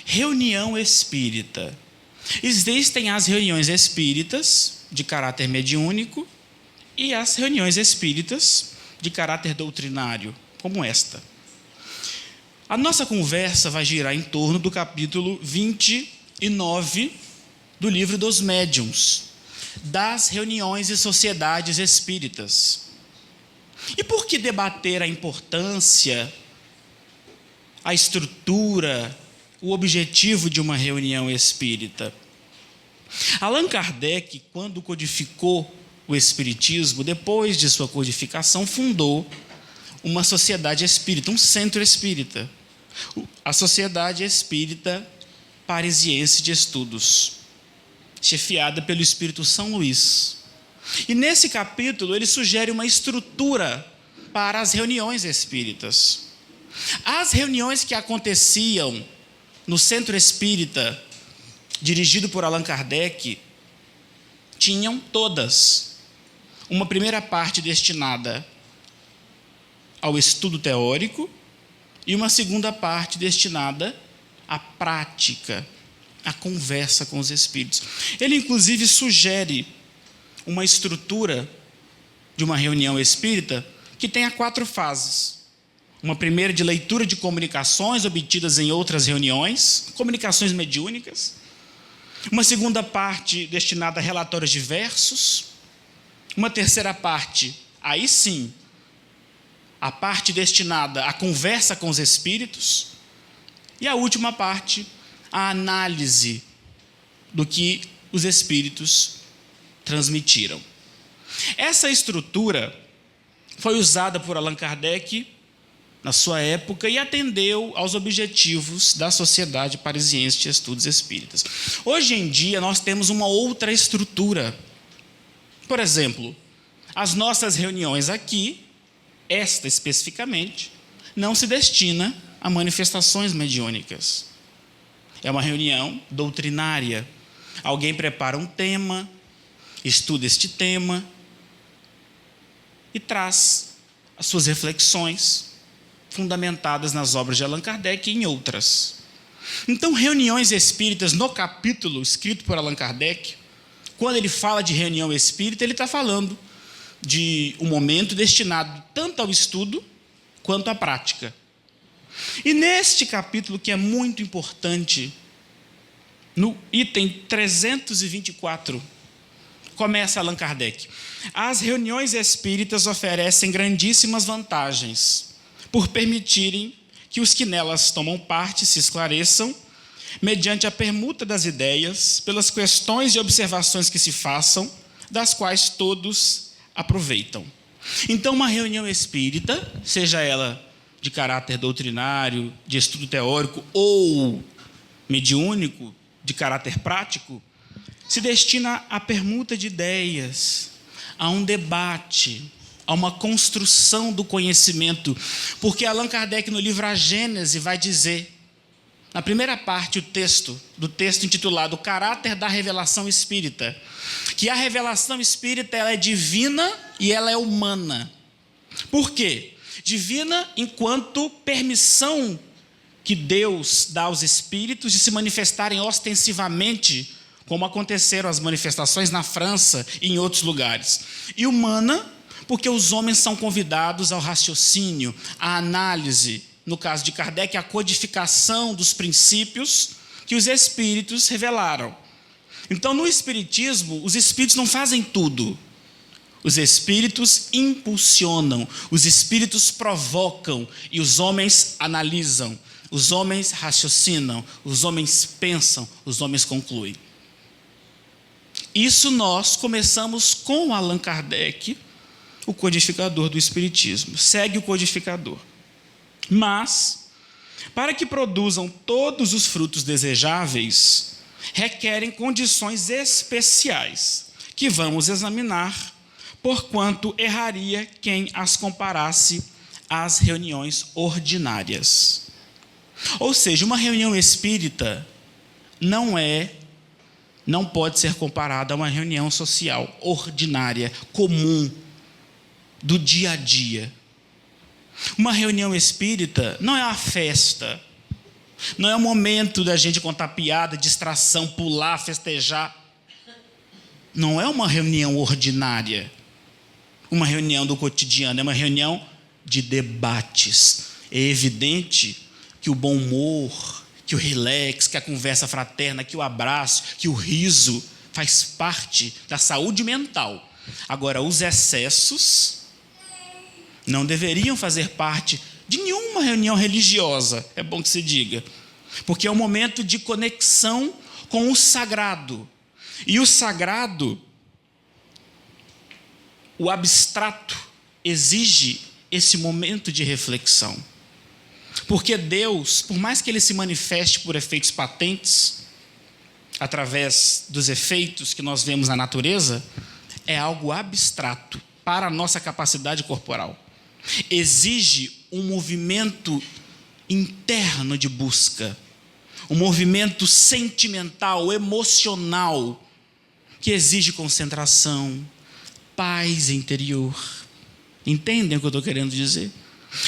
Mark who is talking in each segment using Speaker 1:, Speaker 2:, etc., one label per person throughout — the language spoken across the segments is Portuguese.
Speaker 1: reunião espírita. Existem as reuniões espíritas de caráter mediúnico e as reuniões espíritas de caráter doutrinário, como esta. A nossa conversa vai girar em torno do capítulo 29 do livro dos Médiuns, das reuniões e sociedades espíritas. E por que debater a importância, a estrutura, o objetivo de uma reunião espírita? Allan Kardec, quando codificou o Espiritismo, depois de sua codificação, fundou uma sociedade espírita, um centro espírita, a Sociedade Espírita Parisiense de Estudos, chefiada pelo Espírito São Luís. E nesse capítulo ele sugere uma estrutura para as reuniões espíritas. As reuniões que aconteciam no centro espírita, dirigido por Allan Kardec, tinham todas uma primeira parte destinada ao estudo teórico e uma segunda parte destinada à prática, à conversa com os espíritos. Ele, inclusive, sugere uma estrutura de uma reunião espírita que tenha 4 fases. Uma primeira de leitura de comunicações obtidas em outras reuniões, comunicações mediúnicas. Uma segunda parte destinada a relatórios diversos. Uma terceira parte, aí sim, a parte destinada à conversa com os espíritos. E a última parte, a análise do que os espíritos transmitiram. Essa estrutura foi usada por Allan Kardec na sua época e atendeu aos objetivos da Sociedade Parisiense de Estudos Espíritas. Hoje em dia nós temos uma outra estrutura. Por exemplo, as nossas reuniões aqui, esta especificamente, não se destina a manifestações mediúnicas. É uma reunião doutrinária. Alguém prepara um tema, estuda este tema e traz as suas reflexões fundamentadas nas obras de Allan Kardec e em outras. Então, reuniões espíritas, no capítulo escrito por Allan Kardec, quando ele fala de reunião espírita, ele está falando de um momento destinado tanto ao estudo quanto à prática. E neste capítulo, que é muito importante, no item 324, começa Allan Kardec. As reuniões espíritas oferecem grandíssimas vantagens por permitirem que os que nelas tomam parte se esclareçam, mediante a permuta das ideias, pelas questões e observações que se façam, das quais todos aproveitam. Então, uma reunião espírita, seja ela de caráter doutrinário, de estudo teórico ou mediúnico, de caráter prático, se destina à permuta de ideias, a um debate, a uma construção do conhecimento. Porque Allan Kardec, no livro A Gênese, vai dizer, na primeira parte do texto intitulado O Caráter da Revelação Espírita, que a revelação espírita ela é divina e ela é humana. Por quê? Divina enquanto permissão que Deus dá aos espíritos de se manifestarem ostensivamente, como aconteceram as manifestações na França e em outros lugares. E humana, porque os homens são convidados ao raciocínio, à análise, no caso de Kardec, a codificação dos princípios que os espíritos revelaram. Então, no espiritismo, os espíritos não fazem tudo. Os espíritos impulsionam, os espíritos provocam e os homens analisam, os homens raciocinam, os homens pensam, os homens concluem. Isso nós começamos com Allan Kardec, o codificador do espiritismo. Segue o codificador. Mas, para que produzam todos os frutos desejáveis, requerem condições especiais, que vamos examinar, porquanto erraria quem as comparasse às reuniões ordinárias. Ou seja, uma reunião espírita não pode ser comparada a uma reunião social ordinária, comum, do dia a dia. Uma reunião espírita não é uma festa, Não é o momento da gente contar piada, distração, pular, festejar. Não é uma reunião ordinária, uma reunião do cotidiano, é uma reunião de debates. É evidente que o bom humor, que o relax, que a conversa fraterna, que o abraço, que o riso faz parte da saúde mental. Agora, os excessos não deveriam fazer parte de nenhuma reunião religiosa, é bom que se diga, porque é um momento de conexão com o sagrado. E o sagrado, o abstrato, exige esse momento de reflexão. Porque Deus, por mais que Ele se manifeste por efeitos patentes, através dos efeitos que nós vemos na natureza, é algo abstrato para a nossa capacidade corporal. Exige um movimento interno de busca, um movimento sentimental, emocional, que exige concentração, paz interior. Entendem o que eu estou querendo dizer?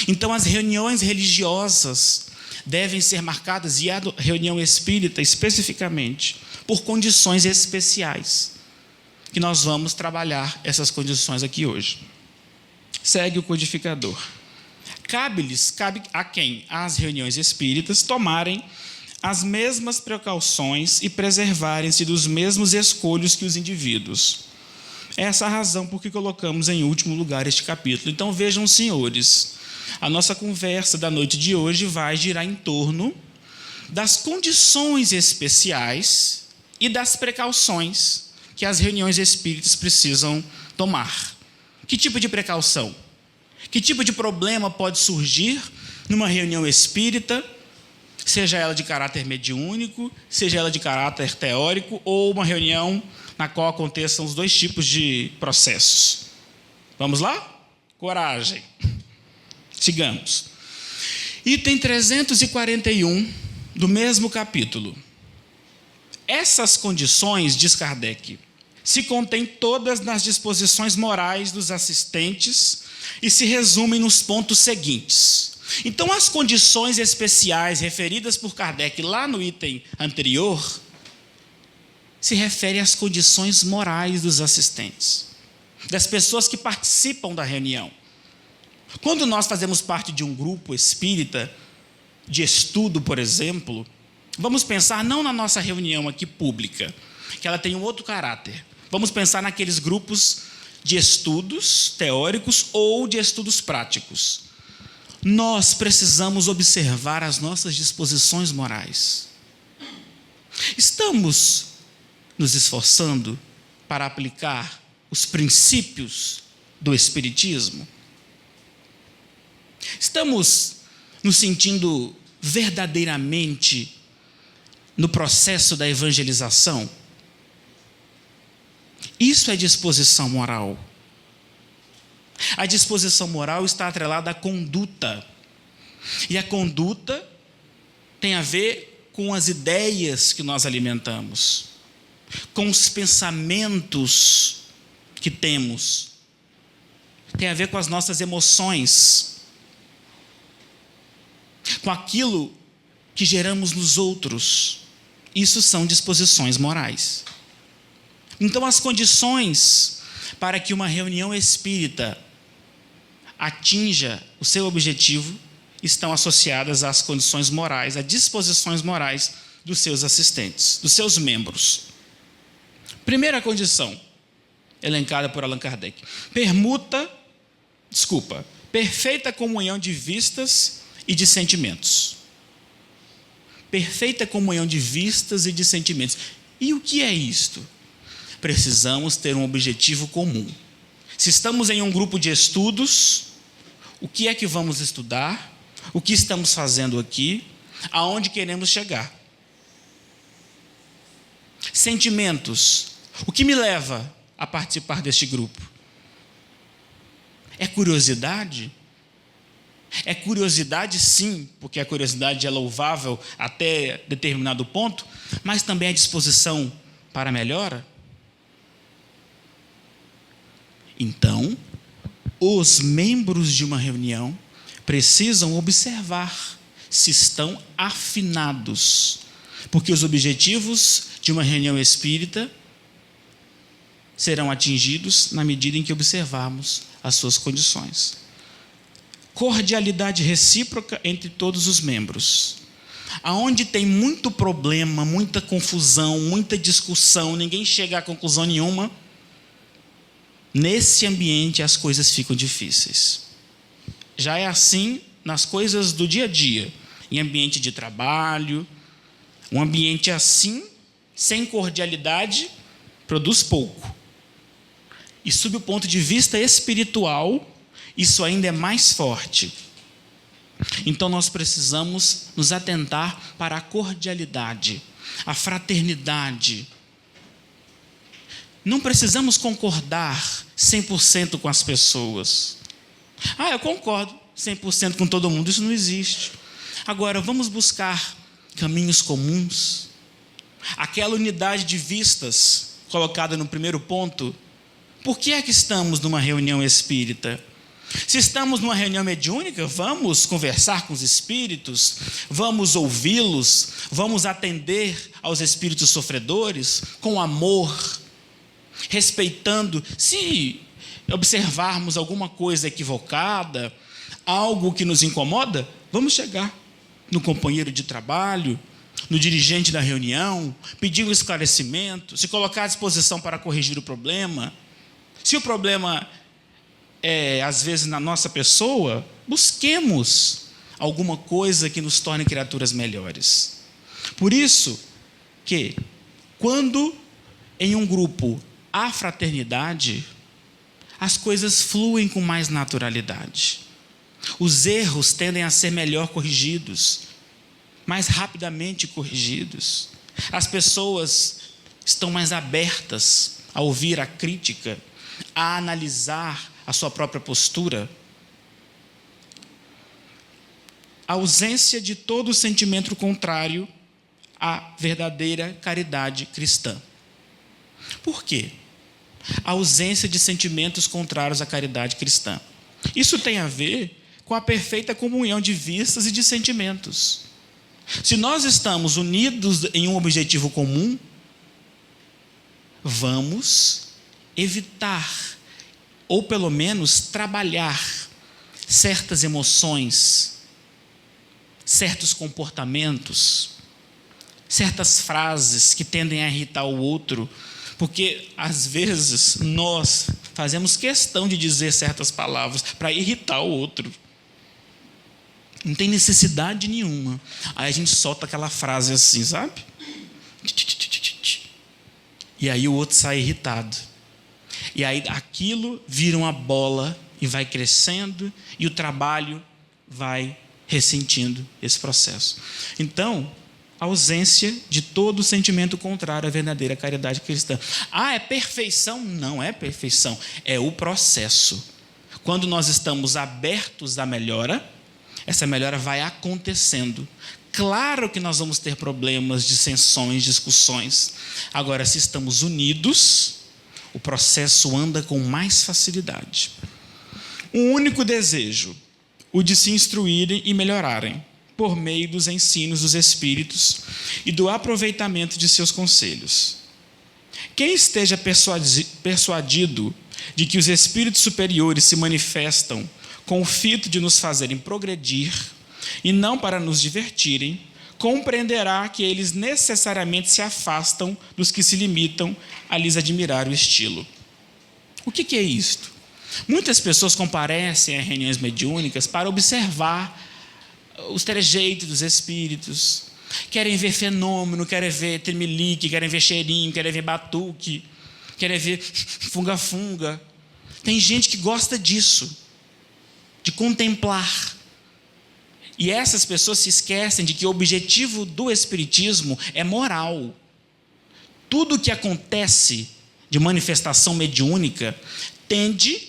Speaker 1: Então, as reuniões religiosas devem ser marcadas, e a reunião espírita especificamente, por condições especiais, que nós vamos trabalhar essas condições aqui hoje. Segue o codificador. Cabe a quem? Às reuniões espíritas tomarem as mesmas precauções e preservarem-se dos mesmos escolhos que os indivíduos. Essa é a razão por que colocamos em último lugar este capítulo. Então vejam, senhores, a nossa conversa da noite de hoje vai girar em torno das condições especiais e das precauções que as reuniões espíritas precisam tomar. Que tipo de precaução? Que tipo de problema pode surgir numa reunião espírita, seja ela de caráter mediúnico, seja ela de caráter teórico, ou uma reunião na qual aconteçam os dois tipos de processos? Vamos lá? Coragem. Sigamos. Item 341 do mesmo capítulo. Essas condições, diz Kardec, se contêm todas nas disposições morais dos assistentes e se resumem nos pontos seguintes. Então, as condições especiais referidas por Kardec lá no item anterior se refere às condições morais dos assistentes, das pessoas que participam da reunião. Quando nós fazemos parte de um grupo espírita, de estudo, por exemplo, vamos pensar não na nossa reunião aqui pública, que ela tem um outro caráter. Vamos pensar naqueles grupos de estudos teóricos ou de estudos práticos. Nós precisamos observar as nossas disposições morais. Estamos nos esforçando para aplicar os princípios do Espiritismo? Estamos nos sentindo verdadeiramente no processo da evangelização? Isso é disposição moral. A disposição moral está atrelada à conduta. E a conduta tem a ver com as ideias que nós alimentamos, com os pensamentos que temos, tem a ver com as nossas emoções, com aquilo que geramos nos outros. Isso são disposições morais. Então, as condições para que uma reunião espírita atinja o seu objetivo estão associadas às condições morais, às disposições morais dos seus assistentes, dos seus membros. Primeira condição, elencada por Allan Kardec: perfeita comunhão de vistas e de sentimentos. Perfeita comunhão de vistas e de sentimentos. E o que é isto? Precisamos ter um objetivo comum. Se estamos em um grupo de estudos, o que é que vamos estudar? O que estamos fazendo aqui? Aonde queremos chegar? Sentimentos. O que me leva a participar deste grupo? É curiosidade? É curiosidade, sim, porque a curiosidade é louvável até determinado ponto, mas também é disposição para a melhora. Então, os membros de uma reunião precisam observar se estão afinados, porque os objetivos de uma reunião espírita serão atingidos na medida em que observarmos as suas condições. Cordialidade recíproca entre todos os membros. Aonde tem muito problema, muita confusão, muita discussão, ninguém chega a conclusão nenhuma, nesse ambiente as coisas ficam difíceis. Já é assim nas coisas do dia a dia, em ambiente de trabalho. Um ambiente assim, sem cordialidade, produz pouco. E sob o ponto de vista espiritual, isso ainda é mais forte. Então nós precisamos nos atentar para a cordialidade, a fraternidade. Não precisamos concordar 100% com as pessoas. Eu concordo 100% com todo mundo, isso não existe. Agora, vamos buscar caminhos comuns. Aquela unidade de vistas colocada no primeiro ponto. Por que é que estamos numa reunião espírita? Se estamos numa reunião mediúnica, vamos conversar com os espíritos, vamos ouvi-los, vamos atender aos espíritos sofredores com amor, respeitando. Se observarmos alguma coisa equivocada, algo que nos incomoda, vamos chegar no companheiro de trabalho, no dirigente da reunião, pedir um esclarecimento, se colocar à disposição para corrigir o problema. Se o problema às vezes, na nossa pessoa, busquemos alguma coisa que nos torne criaturas melhores. Por isso que, quando em um grupo há fraternidade, as coisas fluem com mais naturalidade. Os erros tendem a ser melhor corrigidos, mais rapidamente corrigidos. As pessoas estão mais abertas a ouvir a crítica, a analisar a sua própria postura. A ausência de todo sentimento contrário à verdadeira caridade cristã. Por quê? A ausência de sentimentos contrários à caridade cristã. Isso tem a ver com a perfeita comunhão de vistas e de sentimentos. Se nós estamos unidos em um objetivo comum, vamos evitar, ou pelo menos trabalhar certas emoções, certos comportamentos, certas frases que tendem a irritar o outro, porque às vezes nós fazemos questão de dizer certas palavras para irritar o outro. Não tem necessidade nenhuma. Aí a gente solta aquela frase assim, sabe? E aí o outro sai irritado. E aí aquilo vira uma bola e vai crescendo, e o trabalho vai ressentindo esse processo. Então, a ausência de todo sentimento contrário à verdadeira caridade cristã. É perfeição? Não é perfeição, é o processo. Quando nós estamos abertos à melhora, essa melhora vai acontecendo. Claro que nós vamos ter problemas, dissensões, discussões. Agora, se estamos unidos, o processo anda com mais facilidade. Um único desejo, o de se instruírem e melhorarem, por meio dos ensinos dos Espíritos e do aproveitamento de seus conselhos. Quem esteja persuadido de que os Espíritos superiores se manifestam com o fito de nos fazerem progredir e não para nos divertirem, compreenderá que eles necessariamente se afastam dos que se limitam a lhes admirar o estilo. O que é isto? Muitas pessoas comparecem a reuniões mediúnicas para observar os trejeitos dos espíritos, querem ver fenômeno, querem ver tremelique, querem ver cheirinho, querem ver batuque, querem ver funga-funga. Tem gente que gosta disso, de contemplar. E essas pessoas se esquecem de que o objetivo do espiritismo é moral. Tudo o que acontece de manifestação mediúnica tende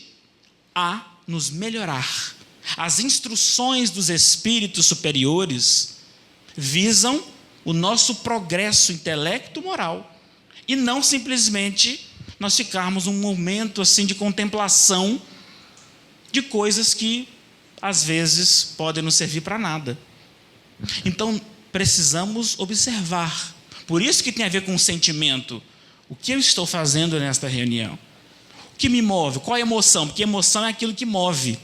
Speaker 1: a nos melhorar. As instruções dos espíritos superiores visam o nosso progresso intelecto-moral e não simplesmente nós ficarmos num momento assim de contemplação de coisas que às vezes podem não servir para nada. Então, precisamos observar. Por isso que tem a ver com o sentimento. O que eu estou fazendo nesta reunião? O que me move? Qual a emoção? Porque emoção é aquilo que move.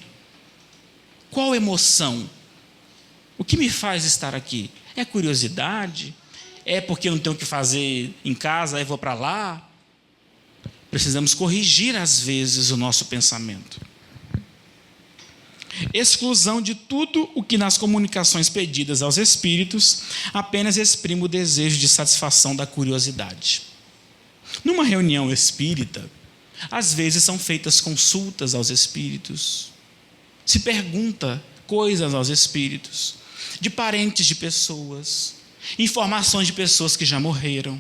Speaker 1: Qual emoção? O que me faz estar aqui? É curiosidade? É porque eu não tenho o que fazer em casa, aí vou para lá? Precisamos corrigir, às vezes, o nosso pensamento. Exclusão de tudo o que nas comunicações pedidas aos espíritos apenas exprime o desejo de satisfação da curiosidade. Numa reunião espírita, às vezes são feitas consultas aos espíritos, se pergunta coisas aos espíritos, de parentes de pessoas, informações de pessoas que já morreram.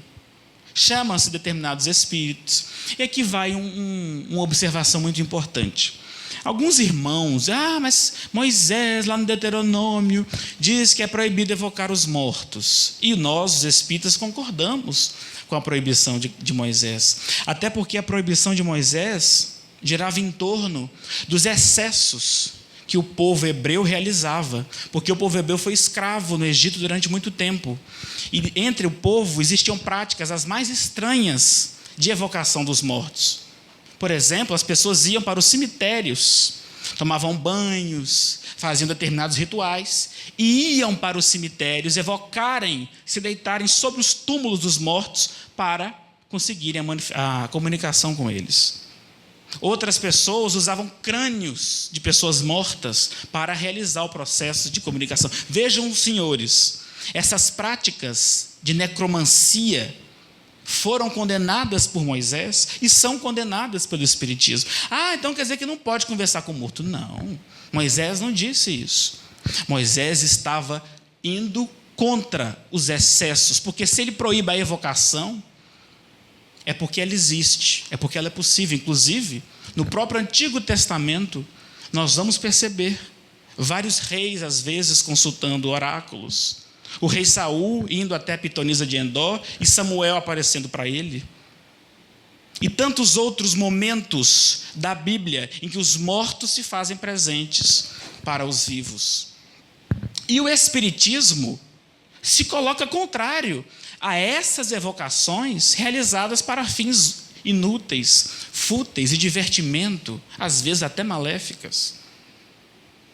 Speaker 1: Chamam-se determinados espíritos. E aqui vai uma observação muito importante. Alguns irmãos, mas Moisés, lá no Deuteronômio, diz que é proibido evocar os mortos. E nós, os espíritas, concordamos com a proibição de Moisés. Até porque a proibição de Moisés girava em torno dos excessos que o povo hebreu realizava, porque o povo hebreu foi escravo no Egito durante muito tempo. E entre o povo existiam práticas as mais estranhas de evocação dos mortos. Por exemplo, as pessoas iam para os cemitérios, tomavam banhos, faziam determinados rituais, e iam para os cemitérios evocarem, se deitarem sobre os túmulos dos mortos para conseguirem a comunicação com eles. Outras pessoas usavam crânios de pessoas mortas para realizar o processo de comunicação. Vejam, senhores, essas práticas de necromancia foram condenadas por Moisés e são condenadas pelo Espiritismo. Então quer dizer que não pode conversar com o morto. Não, Moisés não disse isso. Moisés estava indo contra os excessos, porque se ele proíbe a evocação, é porque ela existe, é porque ela é possível. Inclusive, no próprio Antigo Testamento, nós vamos perceber vários reis, às vezes, consultando oráculos. O rei Saul indo até Pitonisa de Endor e Samuel aparecendo para ele. E tantos outros momentos da Bíblia em que os mortos se fazem presentes para os vivos. E o Espiritismo se coloca contrário a essas evocações realizadas para fins inúteis, fúteis e divertimento, às vezes até maléficas.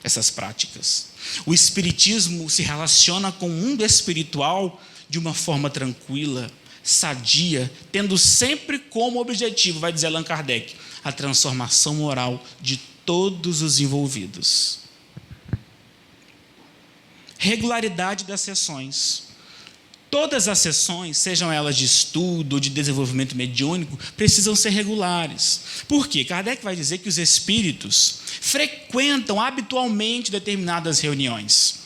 Speaker 1: Essas práticas. O Espiritismo se relaciona com o mundo espiritual de uma forma tranquila, sadia, tendo sempre como objetivo, vai dizer Allan Kardec, a transformação moral de todos os envolvidos. Regularidade das sessões. Todas as sessões, sejam elas de estudo ou de desenvolvimento mediúnico, precisam ser regulares. Por quê? Kardec vai dizer que os espíritos frequentam habitualmente determinadas reuniões.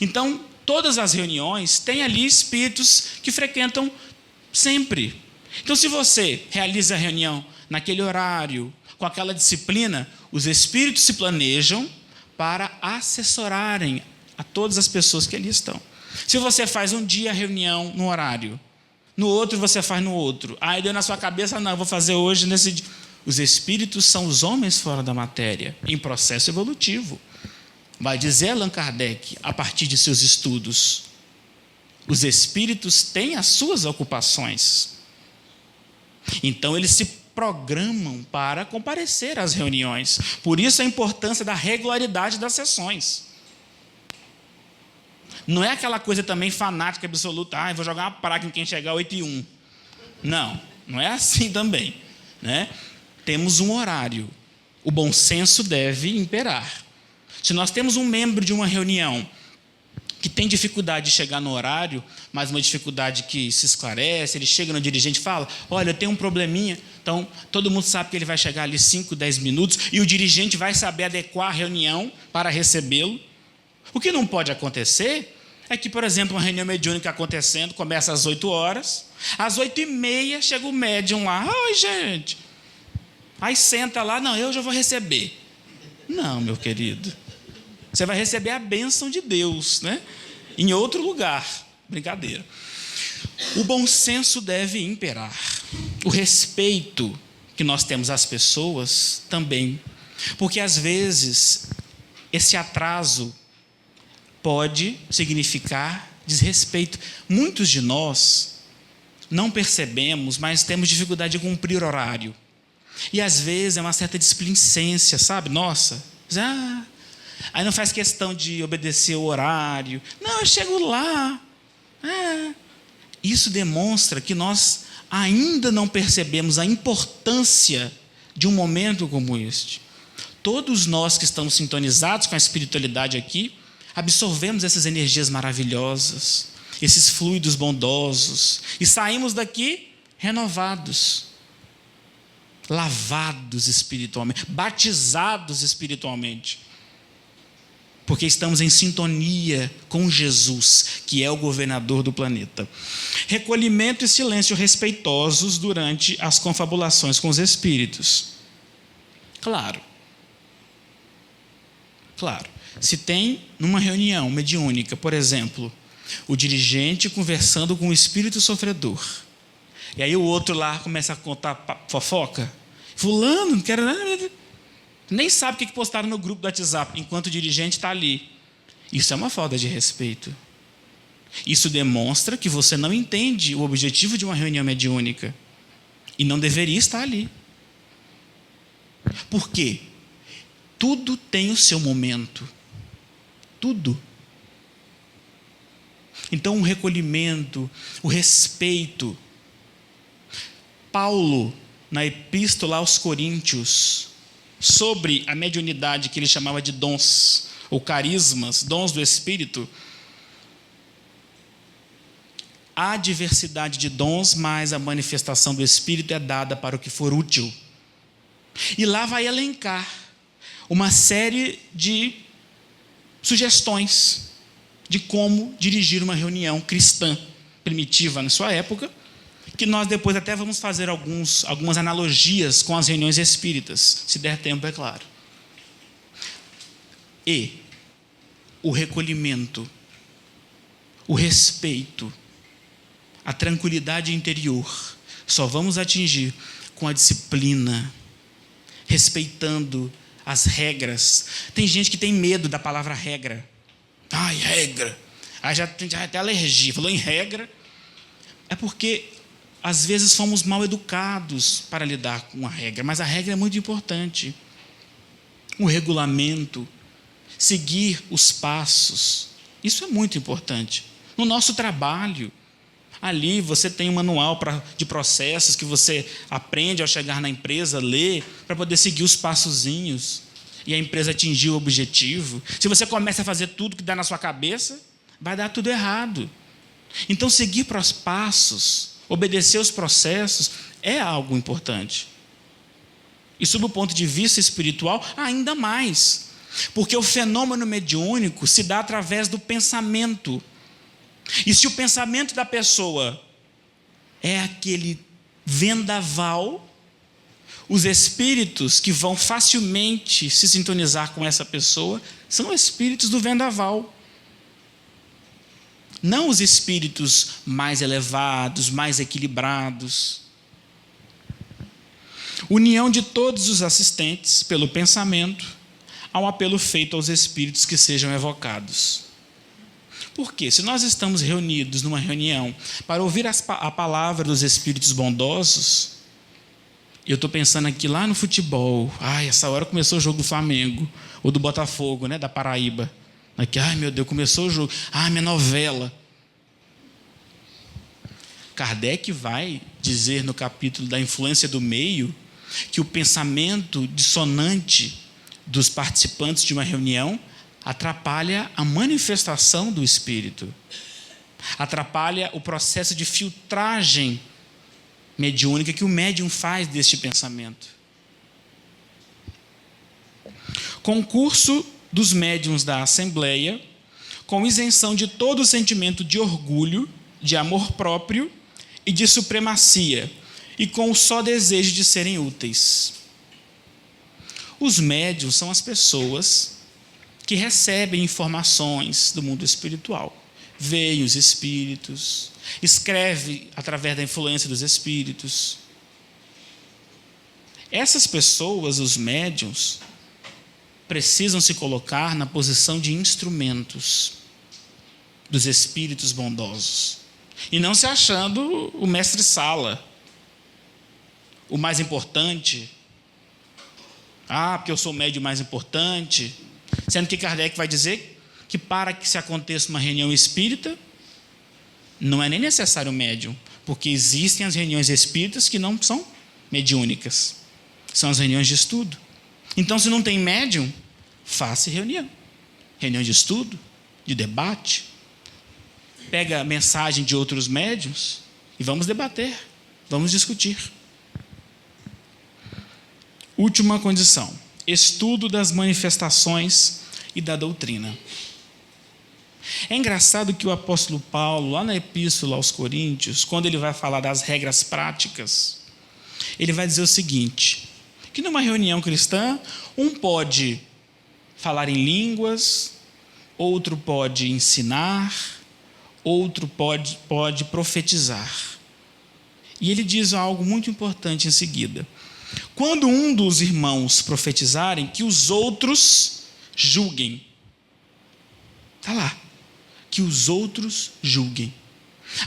Speaker 1: Então, todas as reuniões têm ali espíritos que frequentam sempre. Então, se você realiza a reunião naquele horário, com aquela disciplina, os espíritos se planejam para assessorarem a todas as pessoas que ali estão. Se você faz um dia a reunião no horário, no outro você faz no outro, aí deu na sua cabeça, não, eu vou fazer hoje nesse dia. Os espíritos são os homens fora da matéria, em processo evolutivo. Vai dizer Allan Kardec, a partir de seus estudos, os espíritos têm as suas ocupações. Então, eles se programam para comparecer às reuniões. Por isso a importância da regularidade das sessões. Não é aquela coisa também fanática, absoluta, eu vou jogar uma praga em quem chegar 8h01. Não, não é assim também, né? Temos um horário. O bom senso deve imperar. Se nós temos um membro de uma reunião que tem dificuldade de chegar no horário, mas uma dificuldade que se esclarece, ele chega no dirigente e fala, olha, eu tenho um probleminha, então todo mundo sabe que ele vai chegar ali 5, 10 minutos, e o dirigente vai saber adequar a reunião para recebê-lo. O que não pode acontecer é que, por exemplo, uma reunião mediúnica acontecendo, começa às 8 horas, às 8h30 chega o médium lá, oi gente, aí senta lá, não, eu já vou receber. Não, meu querido, você vai receber a bênção de Deus, né? Em outro lugar, brincadeira. O bom senso deve imperar, o respeito que nós temos às pessoas também, porque às vezes esse atraso pode significar desrespeito. Muitos de nós não percebemos, mas temos dificuldade de cumprir horário. E às vezes é uma certa displicência, sabe? Nossa, aí não faz questão de obedecer o horário. Não, eu chego lá. Isso demonstra que nós ainda não percebemos a importância de um momento como este. Todos nós que estamos sintonizados com a espiritualidade aqui, absorvemos essas energias maravilhosas, esses fluidos bondosos, e saímos daqui renovados, lavados espiritualmente, batizados espiritualmente, porque estamos em sintonia com Jesus, que é o governador do planeta. Recolhimento e silêncio respeitosos durante as confabulações com os espíritos. Claro, se tem numa reunião mediúnica, por exemplo, o dirigente conversando com o espírito sofredor, e aí o outro lá começa a contar fofoca, fulano, não quero nada, nem sabe o que postaram no grupo do WhatsApp, enquanto o dirigente está ali. Isso é uma falta de respeito. Isso demonstra que você não entende o objetivo de uma reunião mediúnica, e não deveria estar ali. Por quê? Tudo tem o seu momento. Tudo. Então, o recolhimento, o respeito. Paulo, na Epístola aos Coríntios, sobre a mediunidade que ele chamava de dons, ou carismas, dons do Espírito, há diversidade de dons, mas a manifestação do Espírito é dada para o que for útil. E lá vai elencar uma série de sugestões de como dirigir uma reunião cristã primitiva na sua época, que nós depois até vamos fazer algumas analogias com as reuniões espíritas, se der tempo, é claro. E o recolhimento, o respeito, a tranquilidade interior, só vamos atingir com a disciplina, respeitando as regras. Tem gente que tem medo da palavra regra. Ai, regra. Aí já tem até alergia. Falou em regra. É porque, às vezes, fomos mal educados para lidar com a regra. Mas a regra é muito importante. O regulamento, seguir os passos. Isso é muito importante. No nosso trabalho, ali você tem um manual de processos que você aprende ao chegar na empresa, lê, para poder seguir os passozinhos e a empresa atingir o objetivo. Se você começa a fazer tudo que dá na sua cabeça, vai dar tudo errado. Então, seguir para os passos, obedecer os processos, é algo importante. E, sob o ponto de vista espiritual, ainda mais. Porque o fenômeno mediúnico se dá através do pensamento. E se o pensamento da pessoa é aquele vendaval, os espíritos que vão facilmente se sintonizar com essa pessoa são espíritos do vendaval. Não os espíritos mais elevados, mais equilibrados. União de todos os assistentes pelo pensamento, há um apelo feito aos espíritos que sejam evocados. Por quê? Se nós estamos reunidos numa reunião para ouvir a palavra dos espíritos bondosos, eu estou pensando aqui lá no futebol, essa hora começou o jogo do Flamengo, ou do Botafogo, da Paraíba. Aqui, meu Deus, começou o jogo, minha novela. Kardec vai dizer no capítulo da influência do meio, que o pensamento dissonante dos participantes de uma reunião atrapalha a manifestação do espírito, atrapalha o processo de filtragem mediúnica que o médium faz deste pensamento. Concurso dos médiuns da Assembleia, com isenção de todo sentimento de orgulho, de amor próprio e de supremacia, e com o só desejo de serem úteis. Os médiuns são as pessoas que recebem informações do mundo espiritual. Veem os espíritos, escreve através da influência dos espíritos. Essas pessoas, os médiuns, precisam se colocar na posição de instrumentos. dos espíritos bondosos. E não se achando o mestre-sala, o mais importante. Porque eu sou o médium mais importante. Sendo que Kardec vai dizer que para que se aconteça uma reunião espírita, não é nem necessário médium, porque existem as reuniões espíritas que não são mediúnicas. São as reuniões de estudo. Então, se não tem médium, faça reunião. Reunião de estudo, de debate. Pega a mensagem de outros médiuns e vamos debater, vamos discutir. Última condição: estudo das manifestações e da doutrina. É engraçado que o apóstolo Paulo, lá na Epístola aos Coríntios, quando ele vai falar das regras práticas, ele vai dizer o seguinte: que numa reunião cristã, um pode falar em línguas, outro pode ensinar, outro pode profetizar. E ele diz algo muito importante em seguida: quando um dos irmãos profetizarem, que os outros julguem. Está lá. Que os outros julguem.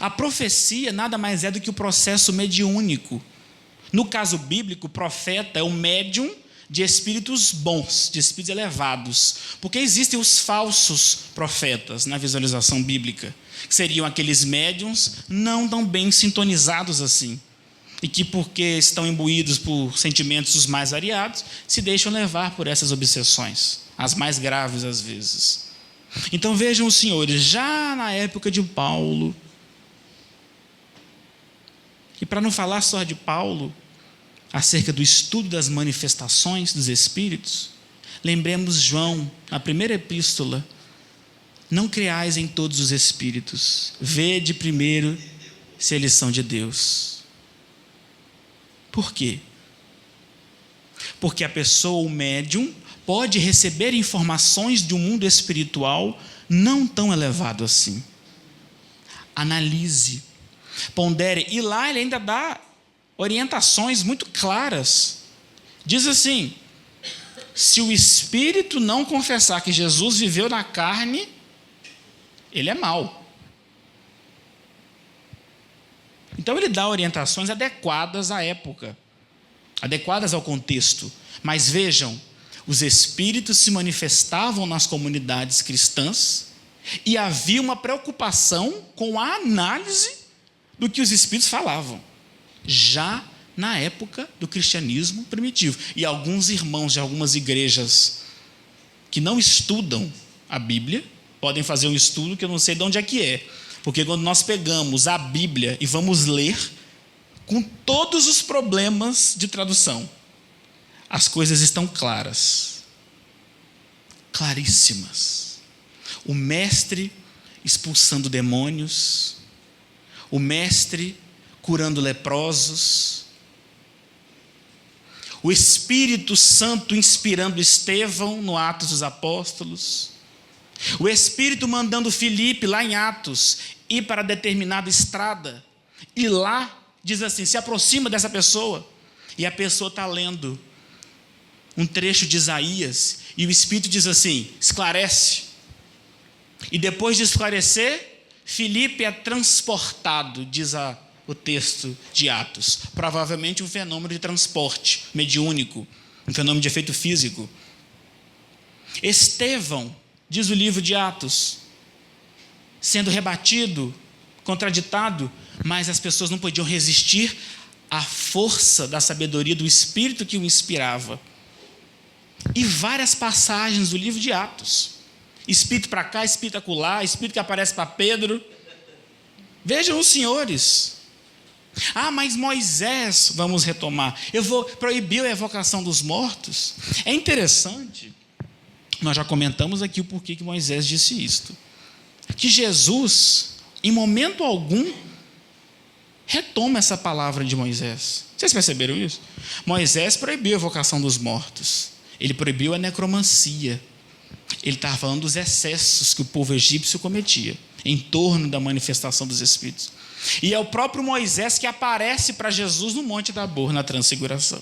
Speaker 1: A profecia nada mais é do que o processo mediúnico. No caso bíblico, o profeta é o médium de espíritos bons, de espíritos elevados. Porque existem os falsos profetas na visualização bíblica, que seriam aqueles médiums não tão bem sintonizados assim. E que, porque estão imbuídos por sentimentos os mais variados, se deixam levar por essas obsessões, as mais graves às vezes. Então vejam os senhores, já na época de Paulo, e para não falar só de Paulo, acerca do estudo das manifestações dos Espíritos, lembremos João, na primeira epístola: não creais em todos os Espíritos, vede primeiro se eles são de Deus. Por quê? Porque a pessoa, o médium, pode receber informações de um mundo espiritual não tão elevado assim. Analise, pondere, e lá ele ainda dá orientações muito claras. Diz assim: se o espírito não confessar que Jesus viveu na carne, ele é mau. Então ele dá orientações adequadas à época, adequadas ao contexto. Mas vejam, os espíritos se manifestavam nas comunidades cristãs e havia uma preocupação com a análise do que os espíritos falavam, já na época do cristianismo primitivo. E alguns irmãos de algumas igrejas que não estudam a Bíblia podem fazer um estudo que eu não sei de onde é que é, porque quando nós pegamos a Bíblia e vamos ler, com todos os problemas de tradução, as coisas estão claras, claríssimas. O mestre expulsando demônios, o mestre curando leprosos, o Espírito Santo inspirando Estevão no Atos dos Apóstolos, o Espírito mandando Filipe, lá em Atos, ir para determinada estrada, e lá diz assim: se aproxima dessa pessoa, e a pessoa está lendo um trecho de Isaías, e o Espírito diz assim: esclarece. E depois de esclarecer, Filipe é transportado, diz o texto de Atos. Provavelmente um fenômeno de transporte mediúnico, um fenômeno de efeito físico. Estevão, diz o livro de Atos, sendo rebatido, contraditado, mas as pessoas não podiam resistir à força da sabedoria do Espírito que o inspirava. E várias passagens do livro de Atos. Espírito para cá, espírito acolá, espírito que aparece para Pedro. Vejam os senhores. Mas Moisés, vamos retomar, proibiu a evocação dos mortos. É interessante, nós já comentamos aqui o porquê que Moisés disse isto, que Jesus, em momento algum, retoma essa palavra de Moisés. Vocês perceberam isso? Moisés proibiu a evocação dos mortos, ele proibiu a necromancia. Ele estava falando dos excessos que o povo egípcio cometia em torno da manifestação dos Espíritos. E é o próprio Moisés que aparece para Jesus no Monte Tabor, na Transfiguração,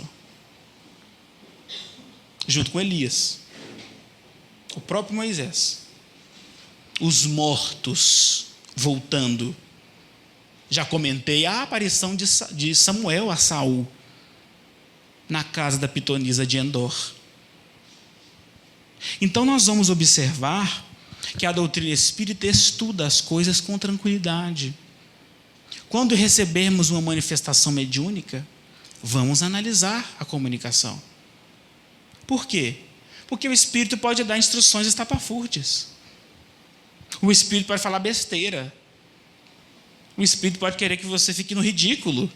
Speaker 1: junto com Elias. O próprio Moisés. os mortos voltando. Já comentei a aparição de Samuel a Saul na casa da pitonisa de Endor. Então nós vamos observar que a doutrina espírita estuda as coisas com tranquilidade. Quando recebermos uma manifestação mediúnica, vamos analisar a comunicação. Por quê? Porque o espírito pode dar instruções estapafúrdias. O espírito pode falar besteira. O espírito pode querer que você fique no ridículo.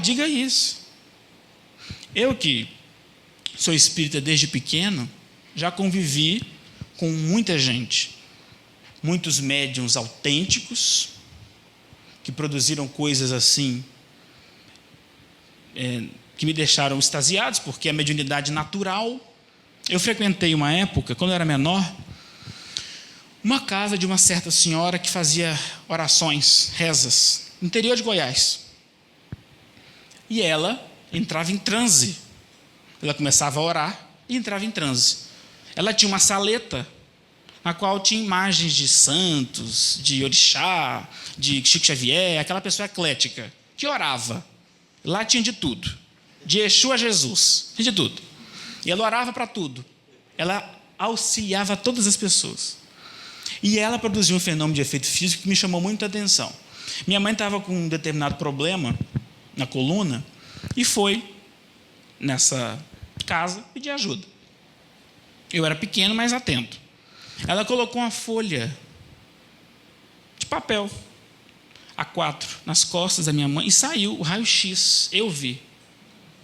Speaker 1: Diga isso. Eu que sou espírita desde pequeno, já convivi com muita gente. Muitos médiuns autênticos, que produziram coisas assim, que me deixaram extasiados, porque a mediunidade natural. Eu frequentei uma época, quando eu era menor, uma casa de uma certa senhora que fazia orações, rezas, no interior de Goiás. E ela entrava em transe. Ela começava a orar e entrava em transe. Ela tinha uma saleta, na qual tinha imagens de santos, de orixá, de Chico Xavier, aquela pessoa eclética, que orava. Lá tinha de tudo. De Exu a Jesus, tinha de tudo. E ela orava para tudo. Ela auxiliava todas as pessoas. E ela produziu um fenômeno de efeito físico que me chamou muito a atenção. Minha mãe estava com um determinado problema na coluna e foi nessa casa pedir ajuda. Eu era pequeno, mas atento. Ela colocou uma folha de papel A4 nas costas da minha mãe e saiu o raio-x. Eu vi.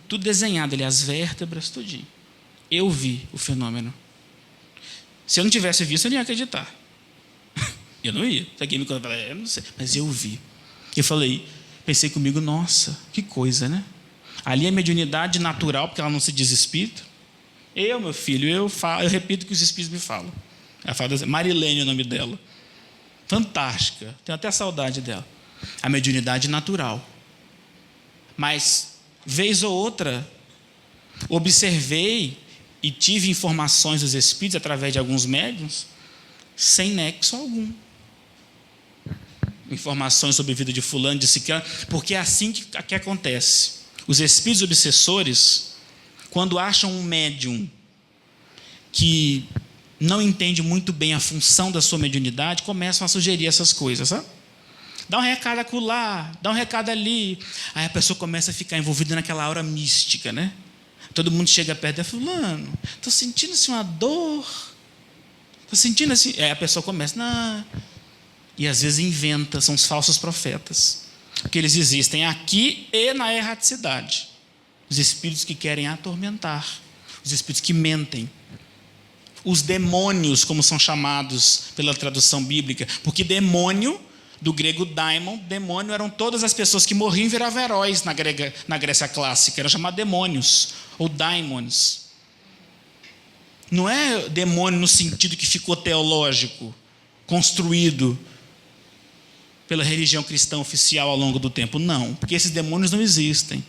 Speaker 1: Tudo desenhado ali, as vértebras, tudinho. Eu vi o fenômeno. Se eu não tivesse visto, eu não ia acreditar. Eu não ia. Se alguém me contar, eu não sei. Mas eu vi. Eu pensei comigo, nossa, que coisa, né? Ali é mediunidade natural, porque ela não se diz espírito. Meu filho, eu repito o que os espíritos me falam. Ela fala assim, Marilene é o nome dela. Fantástica. Tenho até saudade dela. A mediunidade natural. Mas, vez ou outra, observei e tive informações dos espíritos através de alguns médiuns, sem nexo algum. Informações sobre a vida de fulano, de ciclano, porque é assim que acontece. Os espíritos obsessores, quando acham um médium que não entende muito bem a função da sua mediunidade, começam a sugerir essas coisas, sabe? Dá um recado acolá, dá um recado ali. Aí a pessoa começa a ficar envolvida naquela aura mística, né? Todo mundo chega perto e fala, fulano, estou sentindo assim uma dor. Estou sentindo assim. Aí a pessoa começa, não. E às vezes inventa, são os falsos profetas. Porque eles existem aqui e na erraticidade. Os espíritos que querem atormentar. Os espíritos que mentem. Os demônios, como são chamados pela tradução bíblica. Porque demônio, do grego daimon, demônio eram todas as pessoas que morriam e viravam heróis na Grécia clássica. Eram chamados demônios, ou daimons. Não é demônio no sentido que ficou teológico, construído pela religião cristã oficial ao longo do tempo. Não, porque esses demônios não existem.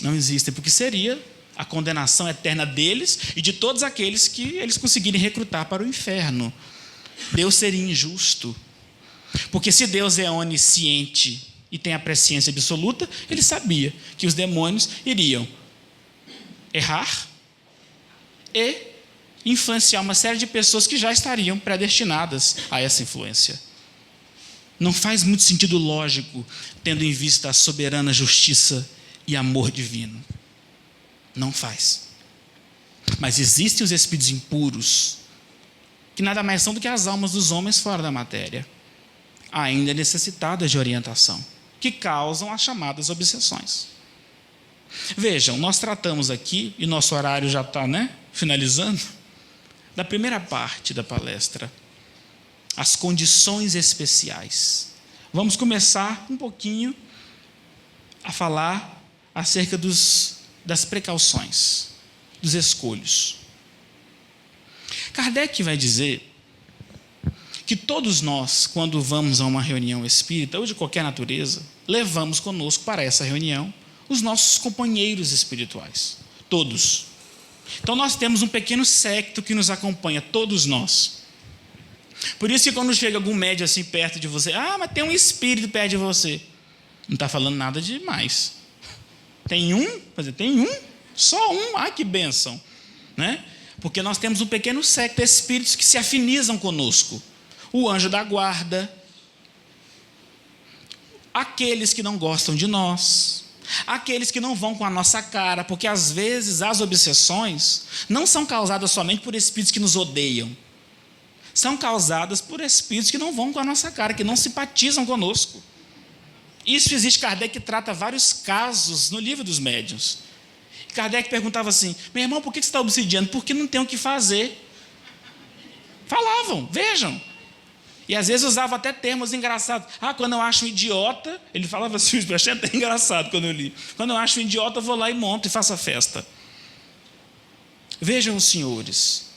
Speaker 1: Não existem, porque seria a condenação eterna deles e de todos aqueles que eles conseguirem recrutar para o inferno. Deus seria injusto. Porque se Deus é onisciente e tem a presciência absoluta, ele sabia que os demônios iriam errar e influenciar uma série de pessoas que já estariam predestinadas a essa influência. Não faz muito sentido lógico, tendo em vista a soberana justiça e amor divino. Não faz. Mas existem os espíritos impuros, que nada mais são do que as almas dos homens fora da matéria, ainda necessitadas de orientação, que causam as chamadas obsessões. Vejam, nós tratamos aqui, e nosso horário já está, finalizando, da primeira parte da palestra, as condições especiais. Vamos começar um pouquinho a falar acerca das precauções, dos escolhos. Kardec vai dizer que todos nós, quando vamos a uma reunião espírita, ou de qualquer natureza, levamos conosco para essa reunião os nossos companheiros espirituais. Todos. Então nós temos um pequeno séquito que nos acompanha, todos nós. Por isso que quando chega algum médium assim perto de você, mas tem um espírito perto de você. Não está falando nada demais. Tem um, só um, que bênção, né? Porque nós temos um pequeno séquito de espíritos que se afinizam conosco. O anjo da guarda, aqueles que não gostam de nós, aqueles que não vão com a nossa cara, porque às vezes as obsessões não são causadas somente por espíritos que nos odeiam, são causadas por espíritos que não vão com a nossa cara, que não simpatizam conosco. Isso existe. Kardec trata vários casos no livro dos médiuns. Kardec perguntava assim: meu irmão, por que você está obsidiando? Porque não tem o que fazer. Falavam, vejam. E às vezes usava até termos engraçados. Quando eu acho um idiota, ele falava assim, eu achei até engraçado quando eu li. Quando eu acho um idiota, eu vou lá e monto e faço a festa. Vejam os senhores.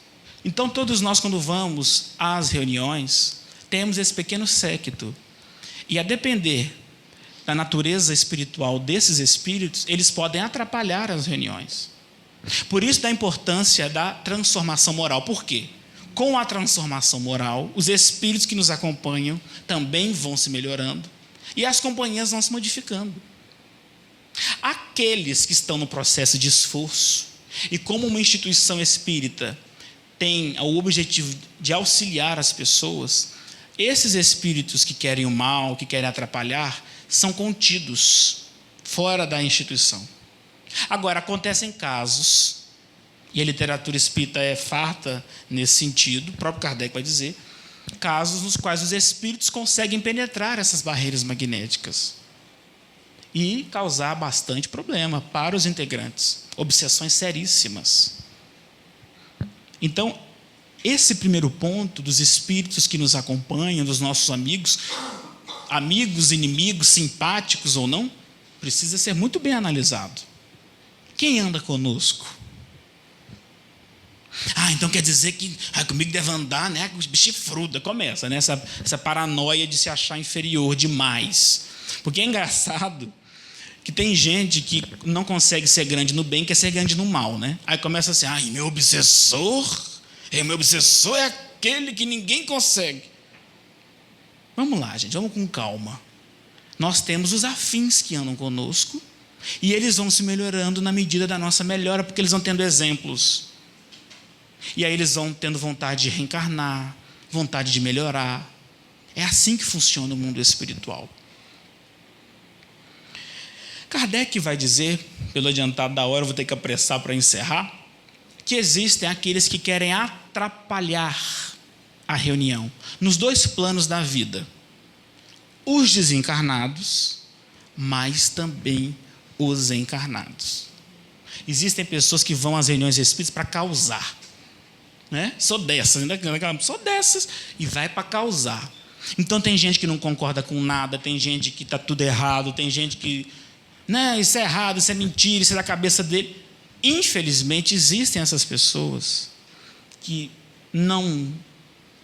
Speaker 1: Então todos nós, quando vamos às reuniões, temos esse pequeno séquito. E a depender da natureza espiritual desses espíritos, eles podem atrapalhar as reuniões. Por isso da importância da transformação moral. Por quê? Com a transformação moral, os espíritos que nos acompanham também vão se melhorando e as companhias vão se modificando. Aqueles que estão no processo de esforço, e como uma instituição espírita tem o objetivo de auxiliar as pessoas, esses espíritos que querem o mal, que querem atrapalhar, são contidos fora da instituição. Agora, acontecem casos, e a literatura espírita é farta nesse sentido, o próprio Kardec vai dizer, casos nos quais os espíritos conseguem penetrar essas barreiras magnéticas e causar bastante problema para os integrantes, obsessões seríssimas. Então, esse primeiro ponto dos espíritos que nos acompanham, dos nossos amigos, inimigos, simpáticos ou não, precisa ser muito bem analisado. Quem anda conosco? Então quer dizer que comigo deve andar, né, chifruda. Começa, né, essa paranoia de se achar inferior demais. Porque é engraçado que tem gente que não consegue ser grande no bem, quer ser grande no mal, né? Aí começa assim, meu obsessor é aquele que ninguém consegue. Vamos lá, gente, vamos com calma. Nós temos os afins que andam conosco e eles vão se melhorando na medida da nossa melhora, porque eles vão tendo exemplos. E aí eles vão tendo vontade de reencarnar, vontade de melhorar. É assim que funciona o mundo espiritual. Kardec vai dizer, pelo adiantado da hora, eu vou ter que apressar para encerrar, que existem aqueles que querem atrapalhar a reunião, nos dois planos da vida. Os desencarnados, mas também os encarnados. Existem pessoas que vão às reuniões espíritas para causar, né? Sou dessas, e vai para causar. Então tem gente que não concorda com nada, tem gente que está tudo errado, tem gente que, isso é errado, isso é mentira, isso é da cabeça dele. Infelizmente existem essas pessoas que não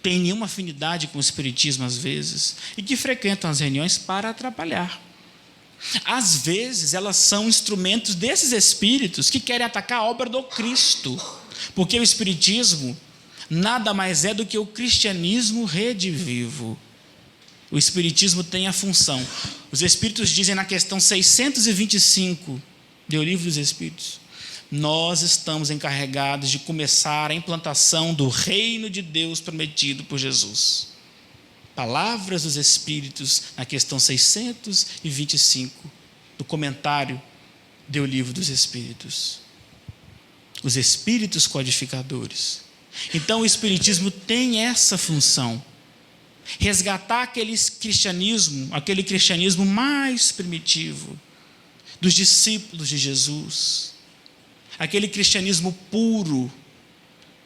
Speaker 1: têm nenhuma afinidade com o espiritismo às vezes e que frequentam as reuniões para atrapalhar. Às vezes elas são instrumentos desses espíritos que querem atacar a obra do Cristo, porque o espiritismo nada mais é do que o cristianismo redivivo. O espiritismo tem a função. Os espíritos dizem na questão 625 do Livro dos Espíritos: nós estamos encarregados de começar a implantação do reino de Deus prometido por Jesus. Palavras dos Espíritos, na questão 625, do comentário do Livro dos Espíritos. Os Espíritos codificadores. Então o Espiritismo tem essa função. Resgatar aquele cristianismo mais primitivo, dos discípulos de Jesus. Aquele cristianismo puro,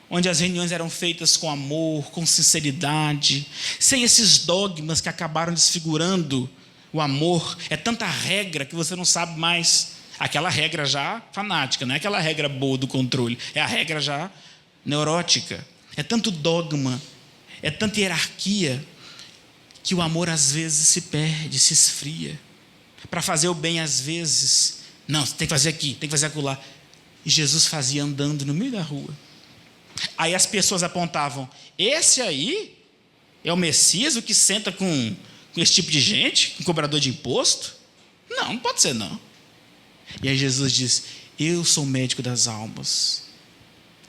Speaker 1: onde as reuniões eram feitas com amor, com sinceridade, sem esses dogmas que acabaram desfigurando o amor. É tanta regra que você não sabe mais. Aquela regra já fanática, não é aquela regra boa do controle, é a regra já neurótica. É tanto dogma, é tanta hierarquia, que o amor às vezes se perde, se esfria. Para fazer o bem às vezes, não, você tem que fazer aqui, tem que fazer acolá. E Jesus fazia andando no meio da rua. Aí as pessoas apontavam: esse aí É o Messias o que senta com esse tipo de gente, com cobrador de imposto? Não pode ser não. E aí Jesus diz: eu sou o médico das almas.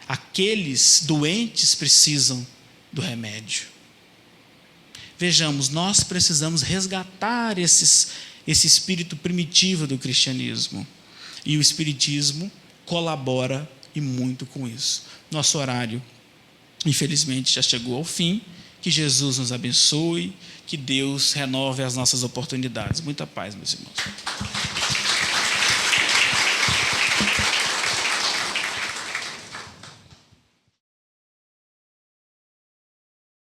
Speaker 1: Aqueles doentes precisam do remédio. Vejamos, nós precisamos resgatar esse espírito primitivo do cristianismo. E o espiritismo colabora e muito com isso. Nosso horário, infelizmente, já chegou ao fim. Que Jesus nos abençoe, que Deus renove as nossas oportunidades. Muita paz, meus irmãos.